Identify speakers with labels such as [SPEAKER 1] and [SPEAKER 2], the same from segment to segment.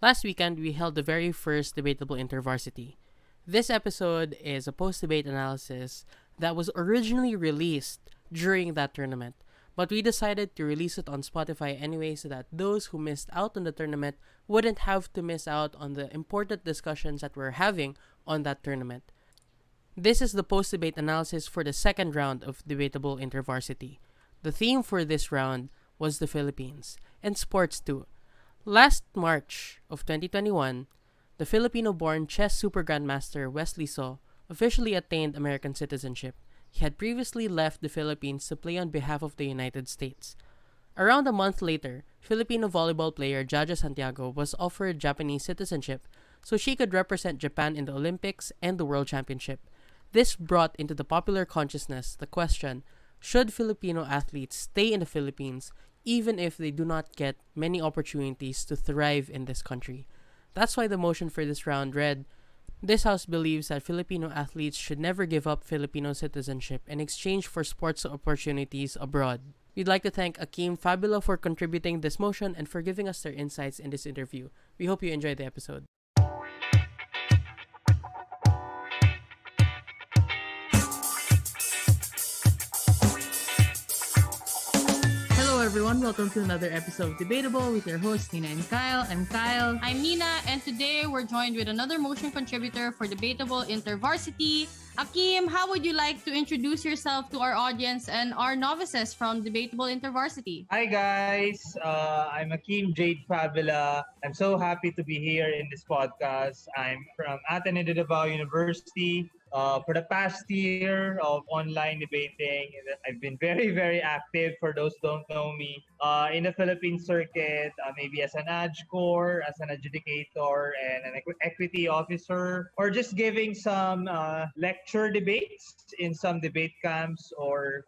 [SPEAKER 1] Last weekend, we held the very first Debatable InterVarsity. This episode is a post-debate analysis that was originally released during that tournament, but we decided to release it on Spotify anyway so that those who missed out on the tournament wouldn't have to miss out on the important discussions that we're having on that tournament. This is the post-debate analysis for the second round of Debatable InterVarsity. The theme for this round was the Philippines, and sports too. Last March of 2021, the Filipino-born chess super-grandmaster Wesley So officially attained American citizenship. He had previously left the Philippines to play on behalf of the United States. Around a month later, Filipino volleyball player Jaja Santiago was offered Japanese citizenship so she could represent Japan in the Olympics and the World Championship. This brought into the popular consciousness the question, should Filipino athletes stay in the Philippines even if they do not get many opportunities to thrive in this country? That's why the motion for this round read, this House believes that Filipino athletes should never give up Filipino citizenship in exchange for sports opportunities abroad. We'd like to thank Akeem Fabila for contributing this motion and for giving us their insights in this interview. We hope you enjoyed the episode. Hello everyone, welcome to another episode of Debatable with your hosts Nina and Kyle. I'm Kyle.
[SPEAKER 2] I'm Nina, and today we're joined with another motion contributor for Debatable InterVarsity. Akeem, how would you like to introduce yourself to our audience and our novices from Debatable InterVarsity?
[SPEAKER 3] Hi guys, I'm Akeem Fabila. I'm so happy to be here in this podcast. I'm from Atenaid University. For the past year of online debating, I've been very, very active. For those who don't know me, in the Philippine circuit, maybe as an adjcore, as an adjudicator, and an equity officer, or just giving some lecture debates in some debate camps or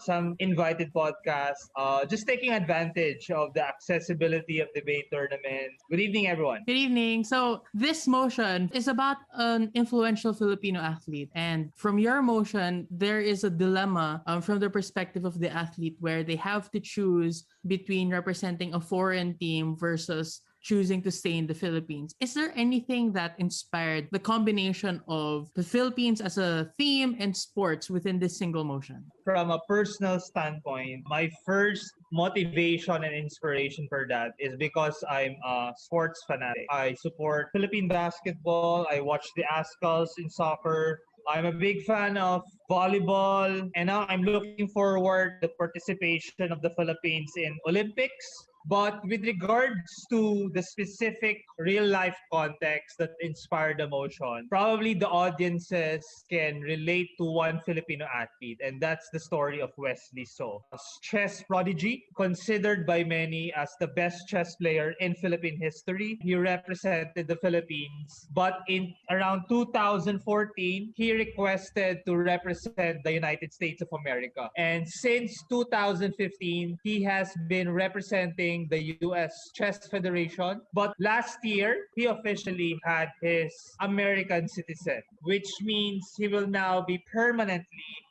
[SPEAKER 3] some invited podcasts. Just taking advantage of the accessibility of debate tournaments. Good evening, everyone.
[SPEAKER 1] Good evening. So this motion is about an influential Filipino athlete. And from your motion, there is a dilemma from the perspective of the athlete where they have to choose between representing a foreign team versus choosing to stay in the Philippines. Is there anything that inspired the combination of the Philippines as a theme and sports within this single motion?
[SPEAKER 3] From a personal standpoint, my first motivation and inspiration for that is because I'm a sports fanatic. I support Philippine basketball. I watch the Ascals in soccer. I'm a big fan of volleyball, and now I'm looking forward to the participation of the Philippines in Olympics. But with regards to the specific real-life context that inspired the motion, probably the audiences can relate to one Filipino athlete, and that's the story of Wesley So. A chess prodigy, considered by many as the best chess player in Philippine history. He represented the Philippines, but in around 2014, he requested to represent the United States of America. And since 2015, he has been representing the U.S. Chess Federation. But last year, he officially had his American citizen, which means he will now be permanently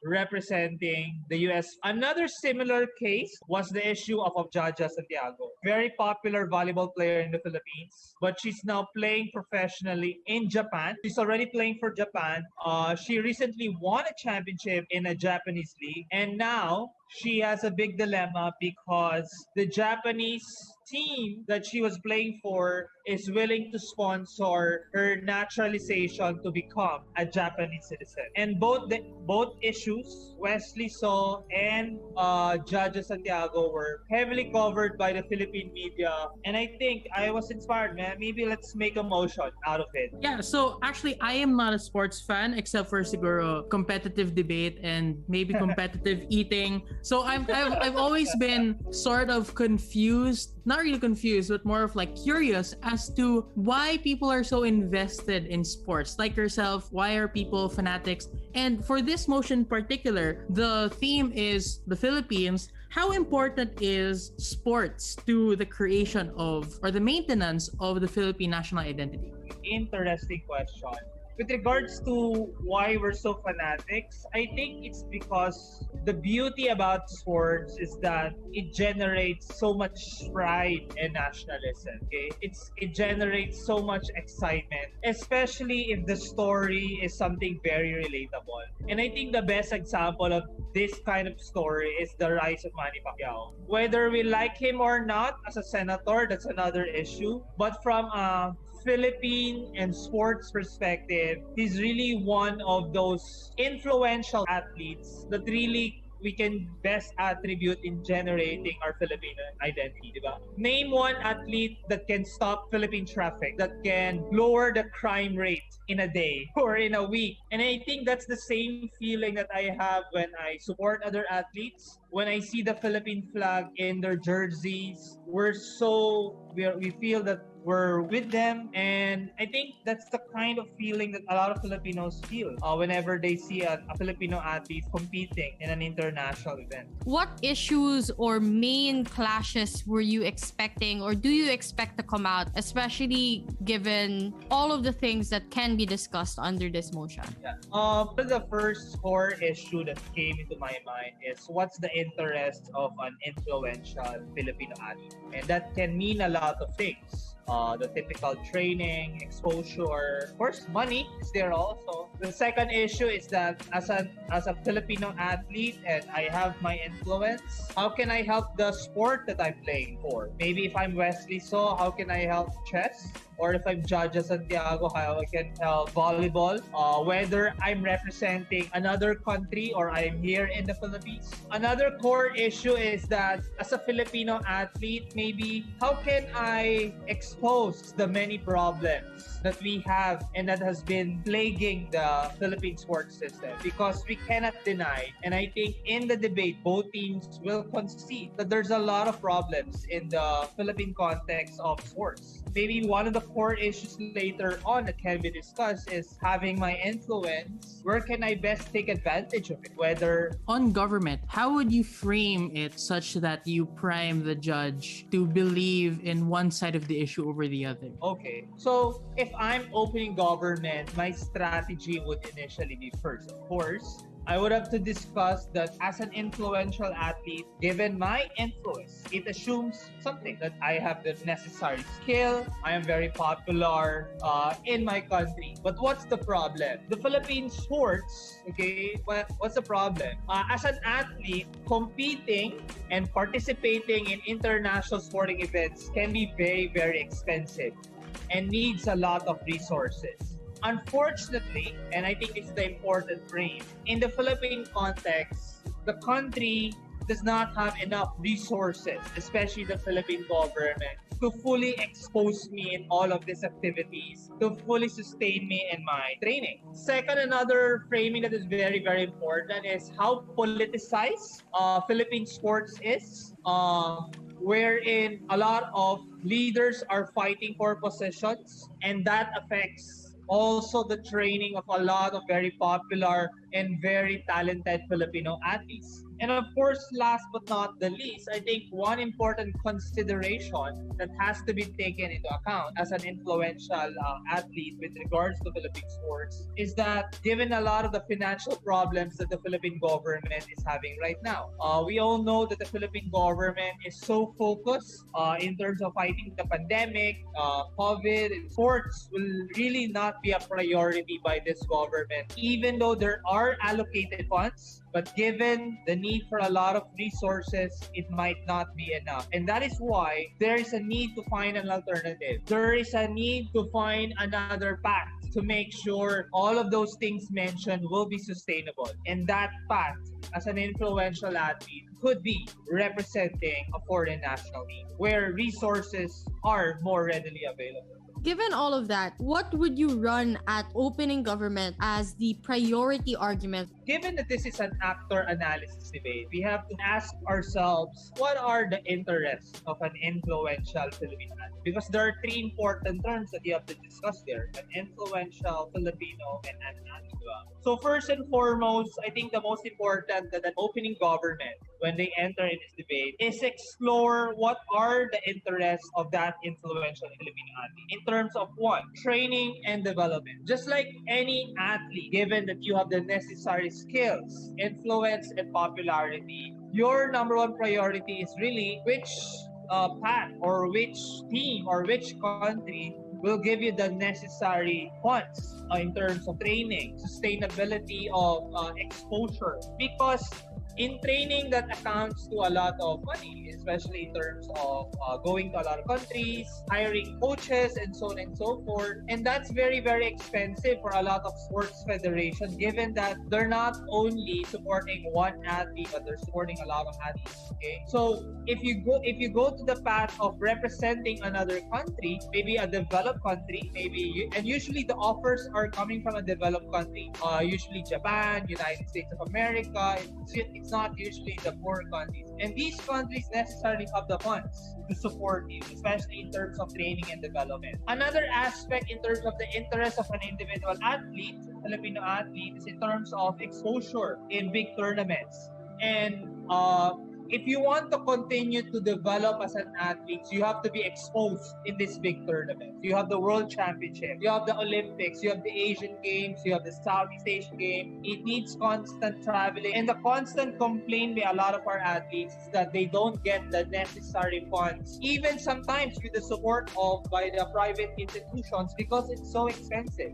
[SPEAKER 3] representing the U.S. Another similar case was the issue of Jaja Santiago, very popular volleyball player in the Philippines, but she's now playing professionally in Japan. She's already playing for Japan. She recently won a championship in a Japanese league, and now she has a big dilemma because the Japanese team that she was playing for is willing to sponsor her naturalization to become a Japanese citizen. And both issues, Wesley So and Jaja Santiago, were heavily covered by the Philippine media. And I think I was inspired, man. Maybe let's make a motion out of it.
[SPEAKER 1] Yeah, so actually, I am not a sports fan except for siguro competitive debate and maybe competitive eating. So I've always been sort of confused, not really confused, but more of like curious as to why people are so invested in sports. Like yourself, why are people fanatics? And for this motion in particular, the theme is the Philippines. How important is sports to the creation of or the maintenance of the Philippine national identity?
[SPEAKER 3] Interesting question. with regards to why we're so fanatics, I think it's because the beauty about sports is that it generates so much pride and nationalism. Okay, it generates so much excitement, especially if the story is something very relatable. And I think the best example of this kind of story is the rise of Manny Pacquiao. Whether we like him or not as a senator, that's another issue. But from a Philippine and sports perspective, he's really one of those influential athletes that really we can best attribute in generating our Filipino identity, di ba? Name one athlete that can stop Philippine traffic, that can lower the crime rate in a day or in a week. And I think that's the same feeling that I have when I support other athletes. When I see the Philippine flag in their jerseys, we feel that we're with them, and I think that's the kind of feeling that a lot of Filipinos feel whenever they see a Filipino athlete competing in an international event.
[SPEAKER 2] What issues or main clashes were you expecting or do you expect to come out, especially given all of the things that can be discussed under this motion?
[SPEAKER 3] Yeah. The first core issue that came into my mind is what's the interest of an influential Filipino athlete? And that can mean a lot of things. The typical training, exposure, of course, money is there also. The second issue is that as a Filipino athlete and I have my influence, how can I help the sport that I'm playing for? Maybe if I'm Wesley So, how can I help chess? Or if I'm Jaja Santiago, how I can help volleyball, whether I'm representing another country or I'm here in the Philippines. Another core issue is that as a Filipino athlete, maybe how can I expose the many problems that we have and that has been plaguing the Philippine sports system? Because we cannot deny, and I think in the debate, both teams will concede that there's a lot of problems in the Philippine context of sports. Maybe one of the core issues later on that can be discussed is having my influence. Where can I best take advantage of it? Whether
[SPEAKER 1] On government, how would you frame it such that you prime the judge to believe in one side of the issue over the other?
[SPEAKER 3] okay, so if I'm opening government, my strategy would initially be first, of course, I would have to discuss that as an influential athlete, given my influence, it assumes something that I have the necessary skill, I am very popular in my country. But what's the problem? The Philippine sports, okay, what's the problem? As an athlete, competing and participating in international sporting events can be very, very expensive and needs a lot of resources. Unfortunately, and I think it's the important frame, in the Philippine context, the country does not have enough resources, especially the Philippine government, to fully expose me in all of these activities, to fully sustain me in my training. Second, another framing that is very, very important is how politicized Philippine sports is. Wherein a lot of leaders are fighting for positions, and that affects also the training of a lot of very popular and very talented Filipino athletes. And of course, last but not the least, I think one important consideration that has to be taken into account as an influential athlete with regards to Philippine sports is that given a lot of the financial problems that the Philippine government is having right now, we all know that the Philippine government is so focused in terms of fighting the pandemic, COVID. Sports will really not be a priority by this government, even though there are allocated funds. But given the need for a lot of resources, it might not be enough. And that is why there is a need to find an alternative. There is a need to find another path to make sure all of those things mentioned will be sustainable. And that path, as an influential athlete, could be representing a foreign national team where resources are more readily available.
[SPEAKER 2] Given all of that, what would you run at opening government as the priority argument?
[SPEAKER 3] Given that this is an actor analysis debate, we have to ask ourselves, what are the interests of an influential Filipino athlete? Because there are three important terms that you have to discuss there: an influential Filipino and an athlete. So first and foremost, I think the most important that an opening government when they enter in this debate is explore what are the interests of that influential Filipino athlete in terms of one, training and development. Just like any athlete, given that you have the necessary skills, influence, and popularity, your number one priority is really which path or which team or which country will give you the necessary funds in terms of training, sustainability of exposure. Because in training, that accounts to a lot of money, especially in terms of going to a lot of countries, hiring coaches, and so on and so forth. And that's very, very expensive for a lot of sports federations, given that they're not only supporting one athlete, but they're supporting a lot of athletes. Okay, so if you go to the path of representing another country, maybe a developed country, and usually the offers are coming from a developed country, usually Japan, United States of America. It's not usually the poor countries, and these countries necessarily have the funds to support you, especially in terms of training and development. Another aspect in terms of the interest of an individual athlete, Filipino athlete, is in terms of exposure in big tournaments. And if you want to continue to develop as an athlete, you have to be exposed in these big tournaments. You have the World Championship, you have the Olympics, you have the Asian Games, you have the Southeast Asian Games. It needs constant traveling. And the constant complaint by a lot of our athletes is that they don't get the necessary funds, even sometimes with the support of by the private institutions, because it's so expensive.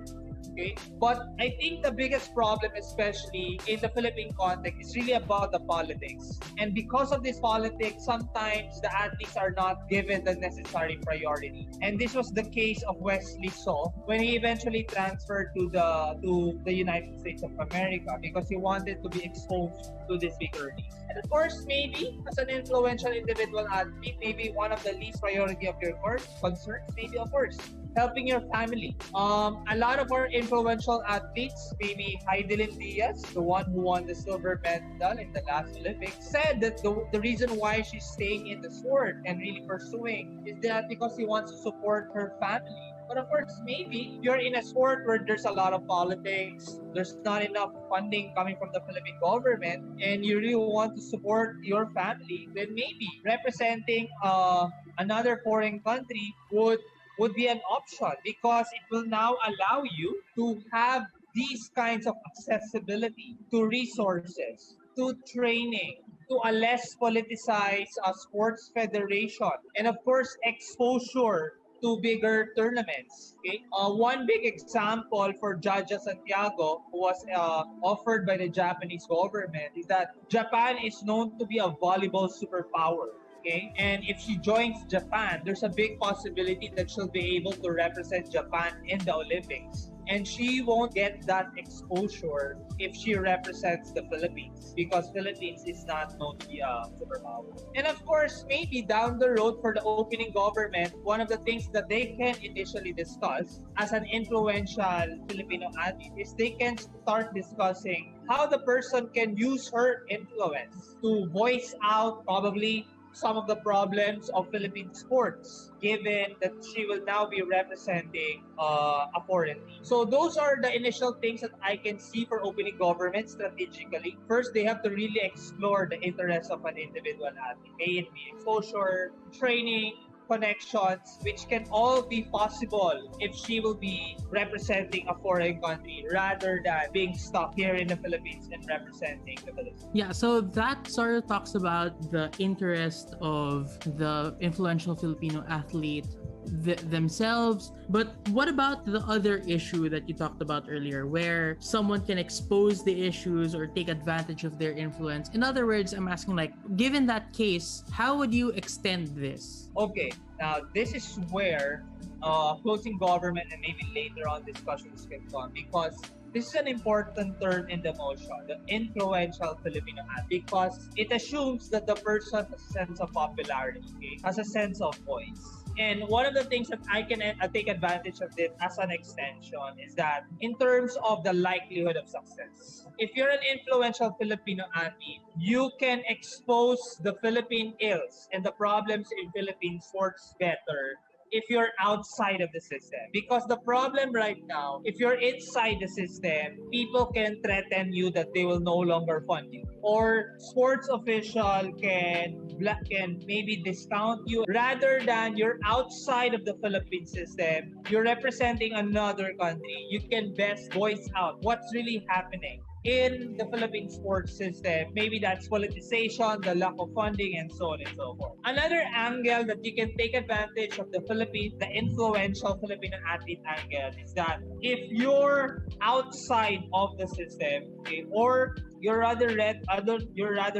[SPEAKER 3] Okay? But I think the biggest problem, especially in the Philippine context, is really about the politics. And because of this politics, sometimes the athletes are not given the necessary priority. And this was the case of Wesley So when he eventually transferred to the United States of America, because he wanted to be exposed to these bigger leagues. And of course, maybe as an influential individual athlete, maybe one of the least priority of your concerns, maybe of course, helping your family. A lot of our influential athletes, maybe Heidelin Diaz, the one who won the silver medal in the last Olympics, said that the reason why she's staying in the sport and really pursuing is that because he wants to support her family. But of course, maybe you're in a sport where there's a lot of politics, there's not enough funding coming from the Philippine government, and you really want to support your family, then maybe representing another foreign country would be an option, because it will now allow you to have these kinds of accessibility to resources, to training, to a less politicized sports federation, and of course, exposure to bigger tournaments. Okay, one big example for Jaja Santiago, who was offered by the Japanese government, is that Japan is known to be a volleyball superpower. Okay, and if she joins Japan, there's a big possibility that she'll be able to represent Japan in the Olympics. And she won't get that exposure if she represents the Philippines, because Philippines is not known to be a superpower. And of course, maybe down the road for the opening government, one of the things that they can initially discuss as an influential Filipino athlete is they can start discussing how the person can use her influence to voice out probably some of the problems of Philippine sports, given that she will now be representing a foreign team. So those are the initial things that I can see for opening government strategically. First, they have to really explore the interests of an individual athlete. May it be exposure, training, connections, which can all be possible if she will be representing a foreign country rather than being stuck here in the Philippines and representing the Philippines.
[SPEAKER 1] Yeah, so that sort of talks about the interest of the influential Filipino athlete themselves. But what about the other issue that you talked about earlier, where someone can expose the issues or take advantage of their influence? In other words, I'm asking, like, given that case, how would you extend this?
[SPEAKER 3] Okay, now this is where closing government and maybe later on discussions can come, because this is an important term in the motion, the influential Filipino athlete, because it assumes that the person has a sense of popularity, okay? Has a sense of voice. And one of the things that I can take advantage of this as an extension is that in terms of the likelihood of success, if you're an influential Filipino athlete, you can expose the Philippine ills and the problems in Philippine sports better if you're outside of the system. Because the problem right now, if you're inside the system, people can threaten you that they will no longer fund you. Or sports official can maybe discount you rather than you're outside of the Philippine system, you're representing another country. You can best voice out what's really happening in the Philippine sports system. Maybe that's politicization, the lack of funding, and so on and so forth. Another angle that you can take advantage of the influential Filipino athlete angle is that if you're outside of the system, okay, or you're rather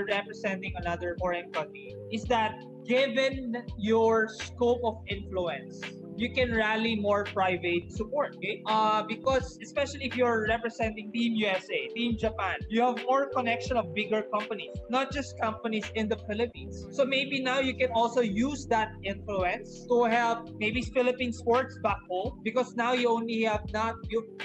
[SPEAKER 3] representing another foreign country, is that given your scope of influence, you can rally more private support, okay? Because especially if you're representing Team USA, Team Japan, you have more connection of bigger companies, not just companies in the Philippines. So maybe now you can also use that influence to help maybe Philippine sports back home, because now you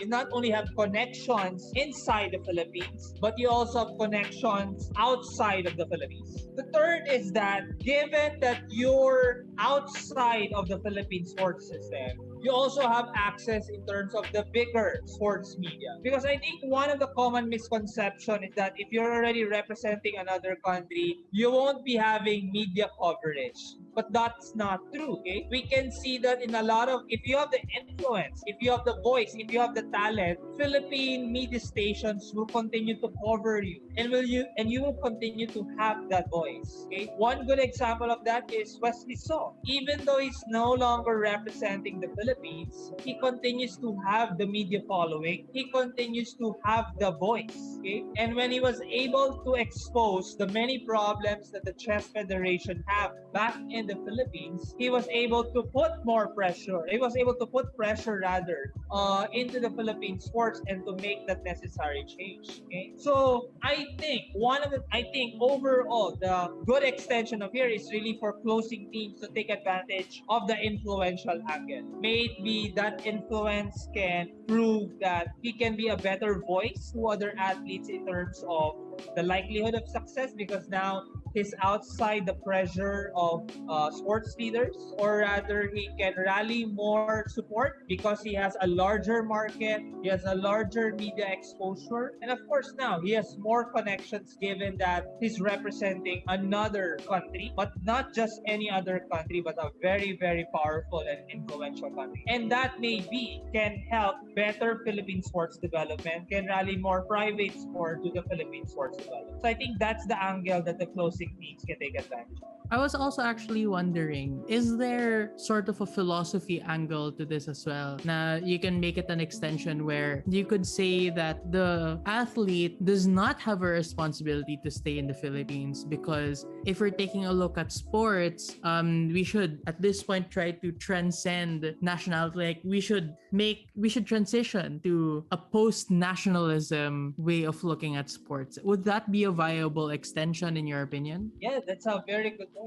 [SPEAKER 3] not only have connections inside the Philippines, but you also have connections outside of the Philippines. The third is that given that you're outside of the Philippine sports system, you also have access in terms of the bigger sports media. Because I think one of the common misconception is that if you're already representing another country, you won't be having media coverage. But that's not true, okay? We can see that in a lot of, if you have the influence, if you have the voice, if you have the talent, Philippine media stations will continue to cover you, and you will continue to have that voice, okay? One good example of that is Wesley So. Even though he's no longer representing the Philippines, he continues to have the media following. He continues to have the voice, okay? And when he was able to expose the many problems that the Chess Federation have back in the Philippines, he was able to put more pressure. He was able to put pressure rather into the Philippine sports and to make that necessary change. Okay, so I think overall the good extension of here is really for closing teams to take advantage of the influential angle. Maybe that influence can prove that he can be a better voice to other athletes in terms of the likelihood of success, because now he's outside the pressure of sports leaders, or rather he can rally more support because he has a larger market, he has a larger media exposure, and of course now he has more connections given that he's representing another country, but not just any other country, but a very, very powerful and influential country. And that maybe can help better Philippine sports development, can rally more private sport to the Philippine sports development. So I think that's the angle that the closing teams can take advantage of.
[SPEAKER 1] I was also actually wondering, is there sort of a philosophy angle to this as well? Now, you can make it an extension where you could say that the athlete does not have a responsibility to stay in the Philippines, because if we're taking a look at sports, we should at this point try to transcend nationality. Like we should transition to a post-nationalism way of looking at sports. Would that be a viable extension in your opinion?
[SPEAKER 3] Yeah, that's a very good point.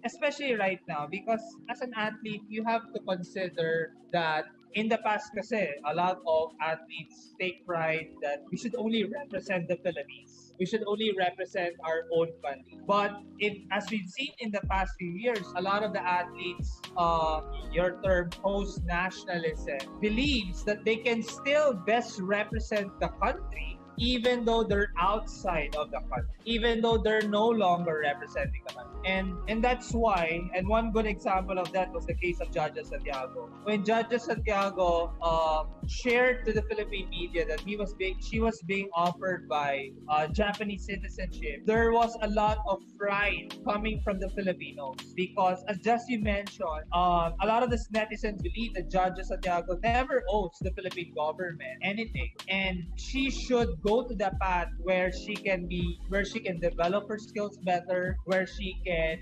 [SPEAKER 3] Especially right now, because as an athlete, you have to consider that in the past kasi, a lot of athletes take pride that we should only represent the Philippines. We should only represent our own country. But as we've seen in the past few years, a lot of the athletes, your term post-nationalism, believes that they can still best represent the country even though they're outside of the country, even though they're no longer representing the country. And that's why, and one good example of that was the case of Jaja Santiago. When Jaja Santiago shared to the Philippine media that she was being offered by Japanese citizenship, there was a lot of pride coming from the Filipinos, because as just you mentioned, a lot of the netizens believe that Jaja Santiago never owes the Philippine government anything, and she should go to the path where she can develop her skills better, where she can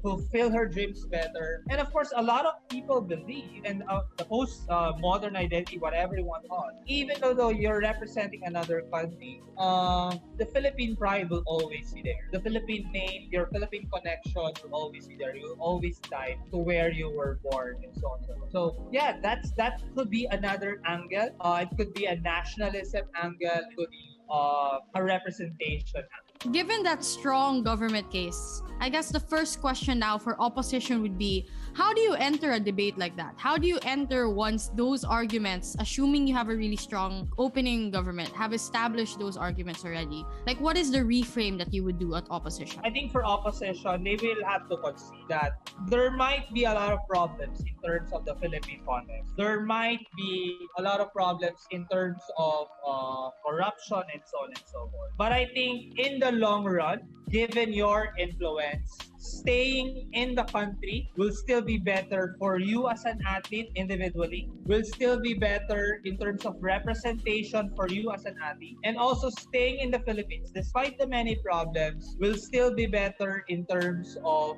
[SPEAKER 3] fulfill her dreams better. And of course, a lot of people believe in the post-modern identity, whatever you want to call it. Even though you're representing another country, the Philippine pride will always be there. The Philippine name, your Philippine connection will always be there. You will always tie to where you were born, and so on and so forth. So yeah, that could be another angle. It could be a nationalism angle. It could be a representation angle.
[SPEAKER 2] Given that strong government case, I guess the first question now for opposition would be, how do you enter a debate like that? How do you enter once those arguments, assuming you have a really strong opening government, have established those arguments already? Like, what is the reframe that you would do at opposition?
[SPEAKER 3] I think for opposition, they will have to concede that there might be a lot of problems in terms of the Philippine context. There might be a lot of problems in terms of corruption and so on and so forth. But I think in the long run, given your influence, staying in the country will still be better for you as an athlete individually, will still be better in terms of representation for you as an athlete, and also staying in the Philippines, despite the many problems, will still be better in terms of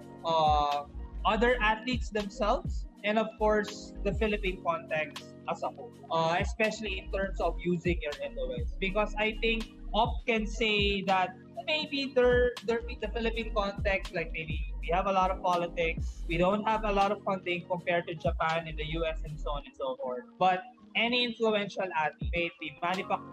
[SPEAKER 3] other athletes themselves, and of course, the Philippine context as a whole, especially in terms of using your influence. Because I think Op can say that maybe the Philippine context, like maybe we have a lot of politics, we don't have a lot of funding compared to Japan and the US and so on and so forth. But any influential athlete,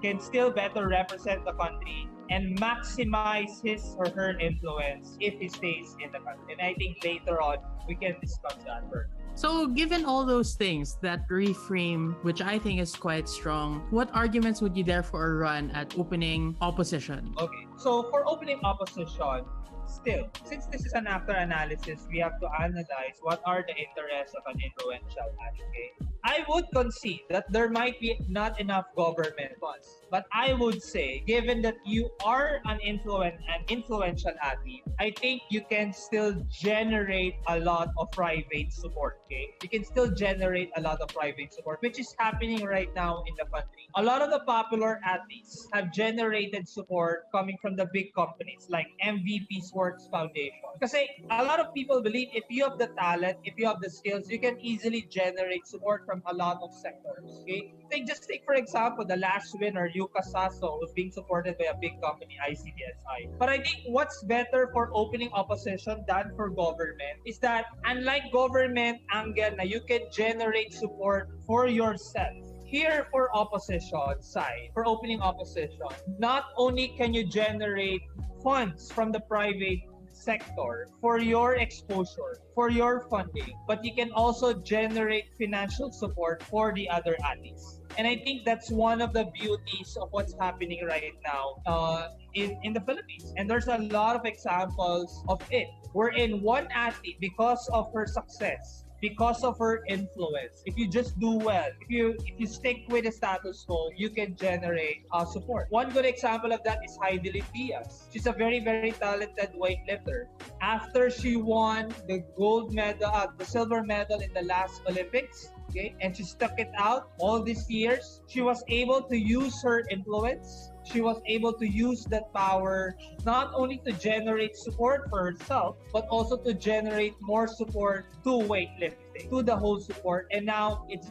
[SPEAKER 3] can still better represent the country and maximize his or her influence if he stays in the country. And I think later on, we can discuss that further.
[SPEAKER 1] So, given all those things, that reframe, which I think is quite strong, what arguments would you therefore run at opening opposition?
[SPEAKER 3] Okay, so for opening opposition, still, since this is an after analysis, we have to analyze what are the interests of an influential advocate. I would concede that there might be not enough government funds. But I would say, given that you are an influential athlete, I think you can still generate a lot of private support, okay? You can still generate a lot of private support, which is happening right now in the country. A lot of the popular athletes have generated support coming from the big companies like MVP Sports Foundation. Kasi a lot of people believe if you have the talent, if you have the skills, you can easily generate support from a lot of sectors, okay? Just take for example, the last winner, Yuka Sasso, was being supported by a big company, ICDSI. But I think what's better for opening opposition than for government is that unlike government angle na you can generate support for yourself, here for opposition side, for opening opposition, not only can you generate funds from the private sector for your exposure, for your funding, but you can also generate financial support for the other athletes. And I think that's one of the beauties of what's happening right now in the Philippines. And there's a lot of examples of it. Wherein one athlete, because of her success, because of her influence, if you just do well, if you stick with the status quo, you can generate support. One good example of that is Heidi Diaz. She's a very, very talented weightlifter. After she won the gold medal, the silver medal in the last Olympics, okay, and she stuck it out all these years, she was able to use her influence. She was able to use that power not only to generate support for herself, but also to generate more support to weightlifting, to the whole support. And now it's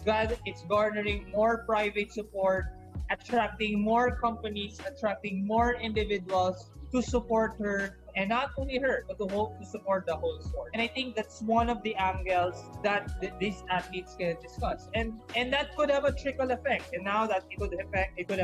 [SPEAKER 3] garnering more private support, attracting more companies, attracting more individuals to support her, and not only her, but to support the whole sport. And I think that's one of the angles that these athletes can discuss. And that could have a trickle effect. And now that it could affect in terms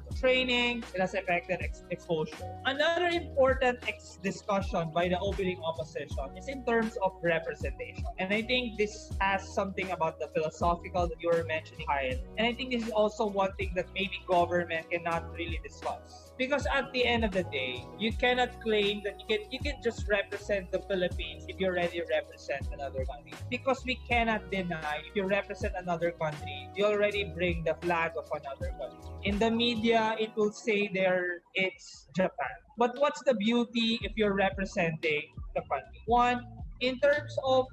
[SPEAKER 3] of training, it has affected exposure. Another important discussion by the opening opposition is in terms of representation. And I think this has something about the philosophical that you were mentioning, Kyle. And I think this is also one thing that maybe government cannot really discuss. Because at the end of the day, you cannot claim that you can just represent the Philippines if you already represent another country. Because we cannot deny if you represent another country, you already bring the flag of another country. In the media, it will say there it's Japan. But what's the beauty if you're representing the country? One, in terms of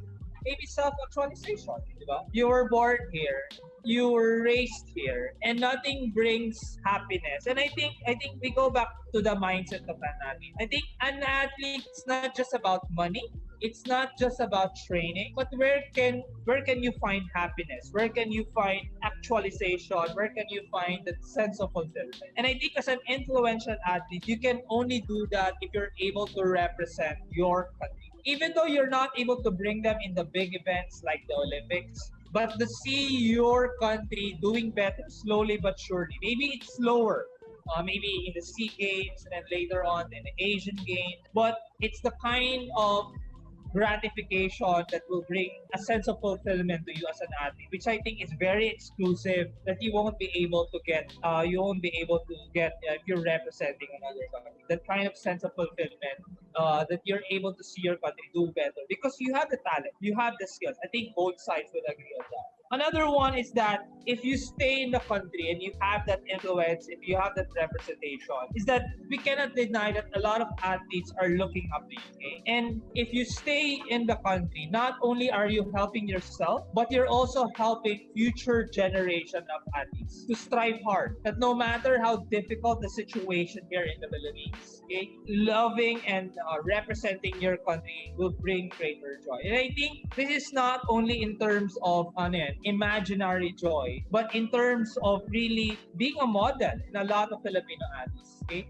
[SPEAKER 3] maybe self-actualization, diba? You were born here, you were raised here, and nothing brings happiness. And I think we go back to the mindset of an athlete. I think an athlete is not just about money. It's not just about training, but where can you find happiness? Where can you find actualization? Where can you find that sense of fulfillment? And I think as an influential athlete, you can only do that if you're able to represent your country. Even though you're not able to bring them in the big events like the Olympics, but to see your country doing better slowly but surely. Maybe it's slower. maybe in the SEA Games and then later on in the Asian Games. But it's the kind of gratification that will bring a sense of fulfillment to you as an athlete, which I think is very exclusive that you won't be able to get. You won't be able to get if you're representing another country. That kind of sense of fulfillment that you're able to see your country do better because you have the talent, you have the skills. I think both sides will agree on that. Another one is that if you stay in the country and you have that influence, if you have that representation, is that we cannot deny that a lot of athletes are looking up to you. Okay? And if you stay in the country, not only are you helping yourself, but you're also helping future generation of athletes to strive hard. That no matter how difficult the situation here in the Philippines, okay, loving and representing your country will bring greater joy. And I think this is not only in terms of imaginary joy, but in terms of really being a model in a lot of Filipino athletes. Okay?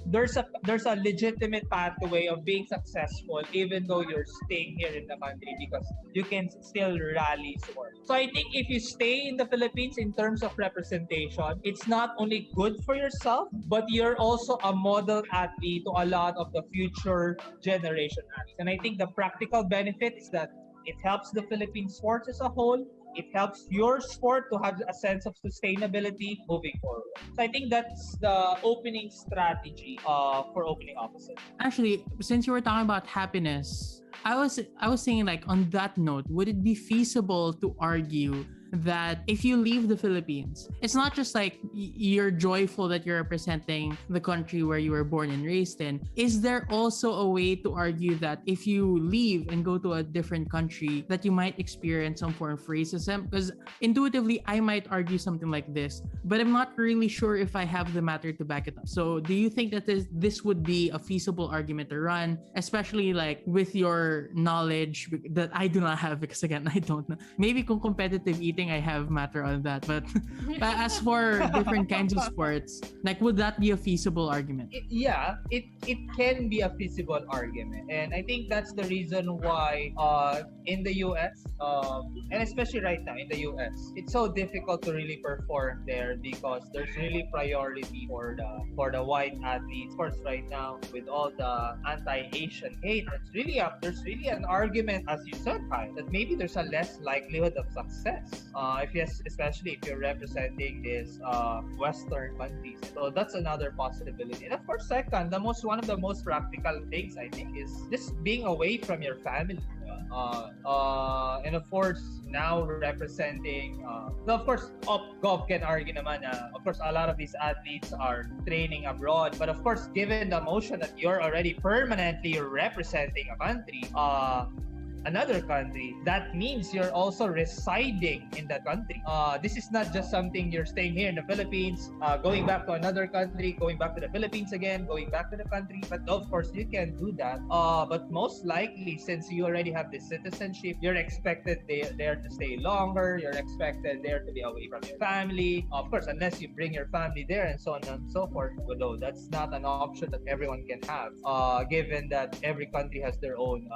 [SPEAKER 3] There's a legitimate pathway of being successful even though you're staying here in the country because you can still rally support. So I think if you stay in the Philippines in terms of representation, it's not only good for yourself, but you're also a model athlete to a lot of the future generation athletes. And I think the practical benefit is that it helps the Philippine sports as a whole. It helps your sport to have a sense of sustainability moving forward. So I think that's the opening strategy for opening opposite.
[SPEAKER 1] Actually, since you were talking about happiness, I was saying, like, on that note, would it be feasible to argue that if you leave the Philippines, it's not just like you're joyful that you're representing the country where you were born and raised in? Is there also a way to argue that if you leave and go to a different country, that you might experience some form of racism? Because intuitively, I might argue something like this, but I'm not really sure if I have the matter to back it up. So do you think that this would be a feasible argument to run, especially like with your knowledge that I do not have, because again, I don't know. Maybe kung competitive eating, I have matter on that, but as for different kinds of sports, like, would that be a feasible argument?
[SPEAKER 3] It can be a feasible argument, and I think that's the reason why in the US and especially right now in the US, it's so difficult to really perform there because there's really priority for the white athletes. Of course, right now with all the anti-Asian hate, there's really an argument, as you said, Kai, that maybe there's a less likelihood of success. Especially if you're representing these Western countries. So that's another possibility. And of course, second, one of the most practical things I think is just being away from your family. And of course, now representing, of course, Gov can argue naman of course, a lot of these athletes are training abroad. But of course, given the motion that you're already permanently representing a country, another country, that means you're also residing in that country. This is not just something you're staying here in the Philippines, going back to another country, going back to the Philippines again, going back to the country. But of course, you can do that. But most likely, since you already have this citizenship, you're expected there to stay longer. You're expected there to be away from your family. Of course, unless you bring your family there and so on and so forth. Although that's not an option that everyone can have, given that every country has their own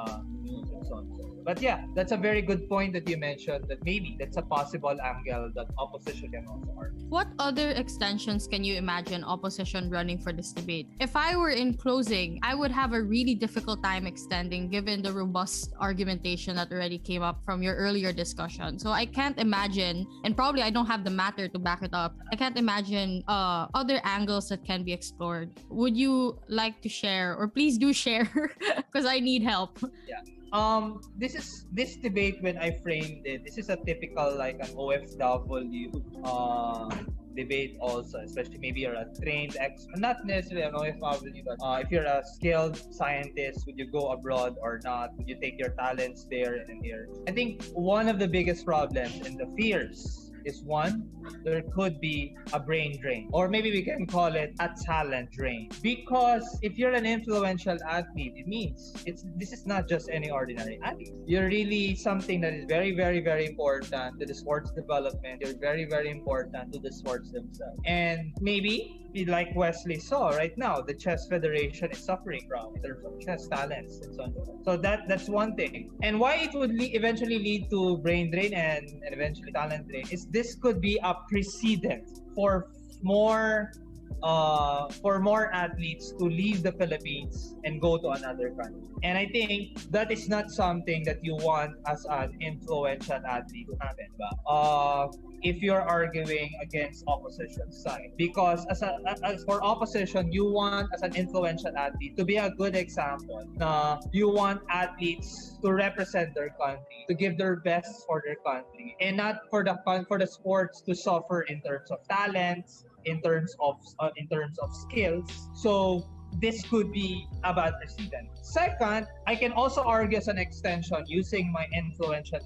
[SPEAKER 3] rules and so on. But yeah, that's a very good point that you mentioned, that maybe that's a possible angle that opposition can also argue.
[SPEAKER 2] What other extensions can you imagine opposition running for this debate? If I were in closing, I would have a really difficult time extending given the robust argumentation that already came up from your earlier discussion. So I can't imagine, and probably I don't have the matter to back it up, I can't imagine other angles that can be explored. Would you like to share, or please do share, because I need help.
[SPEAKER 3] Yeah. This debate, when I framed it, this is a typical like an OFW debate also, especially maybe you're a trained expert, not necessarily an OFW, but if you're a skilled scientist, would you go abroad or not? Would you take your talents there and here? I think one of the biggest problems and the fears is, one, there could be a brain drain, or maybe we can call it a talent drain. Because if you're an influential athlete, it means this is not just any ordinary athlete. You're really something that is very, very, very important to the sports development. You're very, very important to the sports themselves. And maybe, like Wesley So right now, the chess federation is suffering from in terms of chess talents and so on. So that's one thing. And why it would eventually lead to brain drain and eventually talent drain is this could be a precedent for more for more athletes to leave the Philippines and go to another country. And I think that is not something that you want as an influential athlete to happen. Ba? If you're arguing against opposition side, because as for opposition, you want as an influential athlete to be a good example. You want athletes to represent their country, to give their best for their country, and not for the sports to suffer in terms of talents, in terms of skills. So this could be a bad precedent. Second, I can also argue as an extension using my influential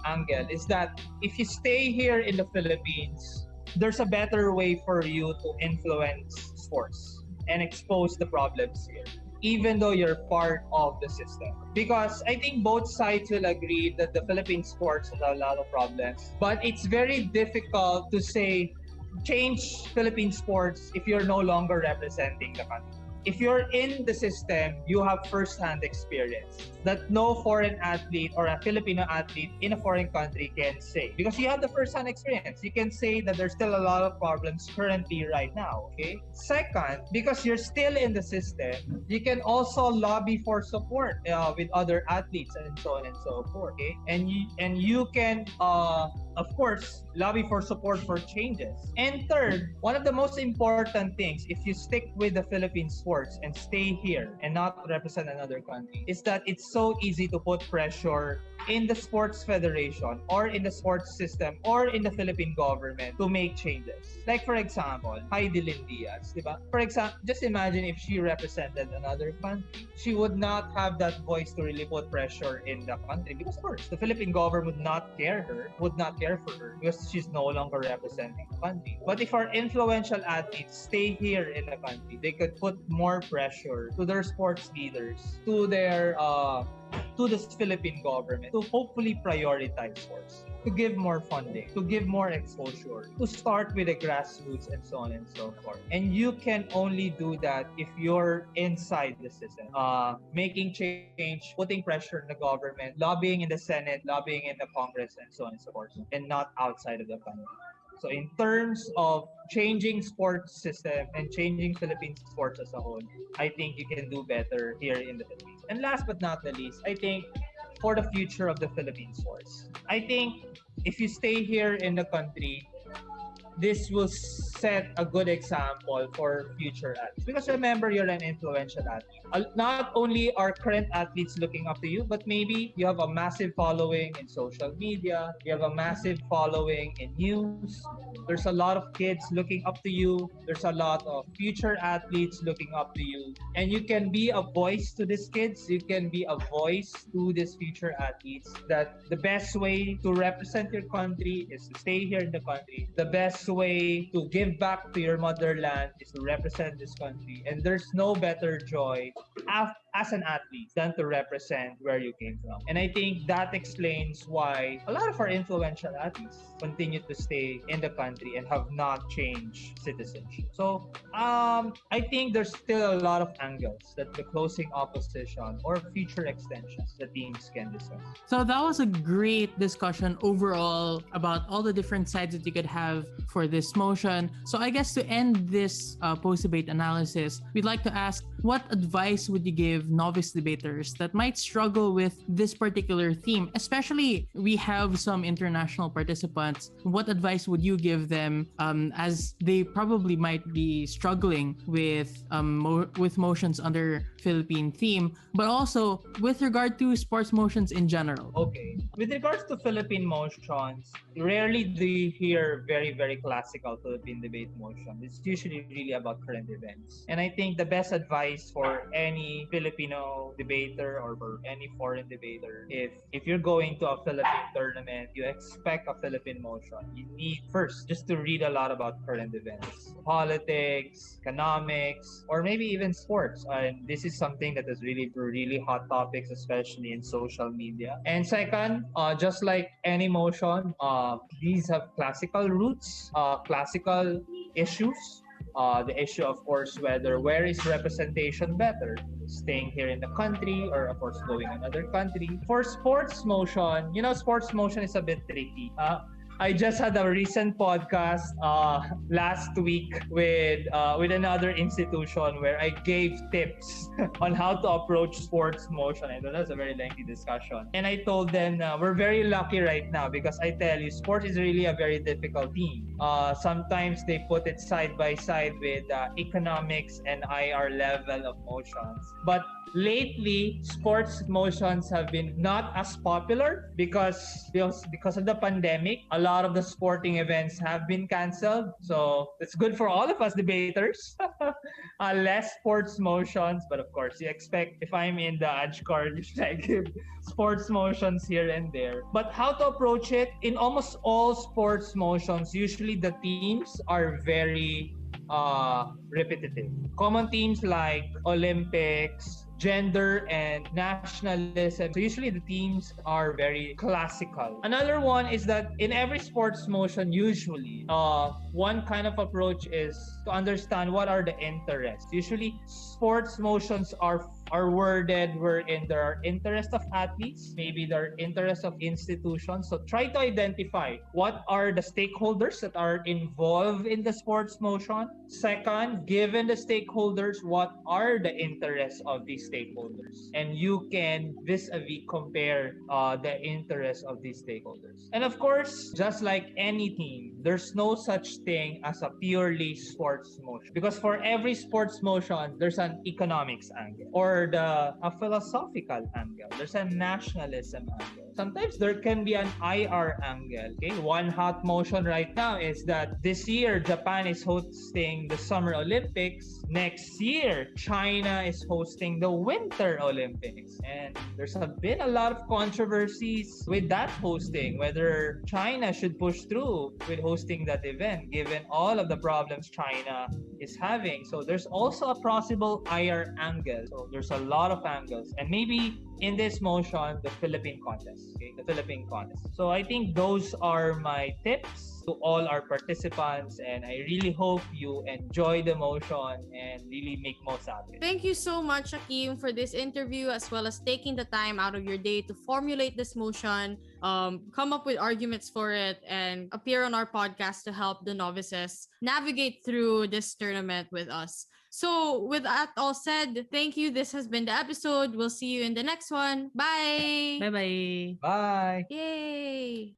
[SPEAKER 3] angle is that if you stay here in the Philippines, there's a better way for you to influence sports and expose the problems here, even though you're part of the system. Because I think both sides will agree that the Philippine sports has a lot of problems, but it's very difficult to say change Philippine sports if you're no longer representing the country. If you're in the system, you have first-hand experience that no foreign athlete or a Filipino athlete in a foreign country can say. Because you have the first-hand experience. You can say that there's still a lot of problems currently right now, okay? Second, because you're still in the system, you can also lobby for support with other athletes and so on and so forth, okay? And you can of course, lobby for support for changes. And third, one of the most important things, if you stick with the Philippine sports and stay here and not represent another country, is that it's so easy to put pressure in the sports federation or in the sports system or in the Philippine government to make changes. Like for example, Heidi Lynn Diaz, diba? For example, just imagine if she represented another country, she would not have that voice to really put pressure in the country because of course, the Philippine government would not care for her because she's no longer representing the country. But if our influential athletes stay here in the country, they could put more pressure to their sports leaders, to the Philippine government to hopefully prioritize sports, to give more funding, to give more exposure, to start with the grassroots and so on and so forth. And you can only do that if you're inside the system, making change, putting pressure on the government, lobbying in the Senate, lobbying in the Congress and so on and so forth, and not outside of the country. So in terms of changing sports system and changing Philippine sports as a whole, I think you can do better here in the Philippines. And last but not the least, I think for the future of the Philippine sports, I think if you stay here in the country, this will set a good example for future athletes. Because remember, you're an influential athlete. Not only are current athletes looking up to you, but maybe you have a massive following in social media, you have a massive following in news. There's a lot of kids looking up to you. There's a lot of future athletes looking up to you. And you can be a voice to these kids. You can be a voice to these future athletes that the best way to represent your country is to stay here in the country. The best way to give back to your motherland is to represent this country. And there's no better joy as an athlete than to represent where you came from. And I think that explains why a lot of our influential athletes continue to stay in the country and have not changed citizenship. So I think there's still a lot of angles that the closing opposition or future extensions the teams can discuss.
[SPEAKER 1] So that was a great discussion overall about all the different sides that you could have for this motion. So I guess to end this post-debate analysis, we'd like to ask, what advice would you give novice debaters that might struggle with this particular theme? Especially, we have some international participants. What advice would you give them as they probably might be struggling with motions under Philippine theme, but also with regard to sports motions in general?
[SPEAKER 3] Okay. With regards to Philippine motions, rarely do you hear very, very classical Philippine debate motion. It's usually really about current events. And I think the best advice for any Filipino debater or for any foreign debater, if you're going to a Philippine tournament, you expect a Philippine motion, you need first just to read a lot about current events, politics, economics, or maybe even sports. And this is something that is really, really hot topics, especially in social media. And second, just like any motion, these have classical roots, classical issues. The issue, of course, where is representation better? Staying here in the country or, of course, going another country. For sports motion, sports motion is a bit tricky. I just had a recent podcast last week with another institution where I gave tips on how to approach sports motion. I know that's a very lengthy discussion. And I told them we're very lucky right now because I tell you, sport is really a very difficult theme. Sometimes they put it side by side with economics and IR level of motions. But lately, sports motions have been not as popular because of the pandemic. A lot of the sporting events have been canceled. So it's good for all of us debaters. Less sports motions, but of course, you expect if I'm in the edge card, you should I give sports motions here and there. But how to approach it? In almost all sports motions, usually the themes are very repetitive. Common themes like Olympics, gender, and nationalism. So usually the themes are very classical. Another one is that in every sports motion, usually, one kind of approach is to understand what are the interests. Usually, sports motions are worded wherein there are interests of athletes, maybe there are interests of institutions. So try to identify what are the stakeholders that are involved in the sports motion. Second, given the stakeholders, what are the interests of these stakeholders? And you can vis-a-vis compare the interests of these stakeholders. And of course, just like any team, there's no such thing as a purely sports motion. Because for every sports motion, there's an economics angle or a philosophical angle. There's a nationalism angle. Sometimes there can be an IR angle. Okay, one hot motion right now is that this year Japan is hosting the Summer Olympics. Next year, China is hosting the Winter Olympics. And there's been a lot of controversies with that hosting, whether China should push through with hosting that event, given all of the problems China is having. So there's also a possible IR angle. So there's a lot of angles. And maybe in this motion, the Philippine contest. Okay, the Philippine contest. So I think those are my tips to all our participants, and I really hope you enjoy the motion and really make most out of it.
[SPEAKER 2] Thank you so much, Akeem, for this interview, as well as taking the time out of your day to formulate this motion, come up with arguments for it, and appear on our podcast to help the novices navigate through this tournament with us. So, with that all said, thank you. This has been the episode. We'll see you in the next one. Bye.
[SPEAKER 1] Bye bye.
[SPEAKER 3] Bye.
[SPEAKER 2] Yay.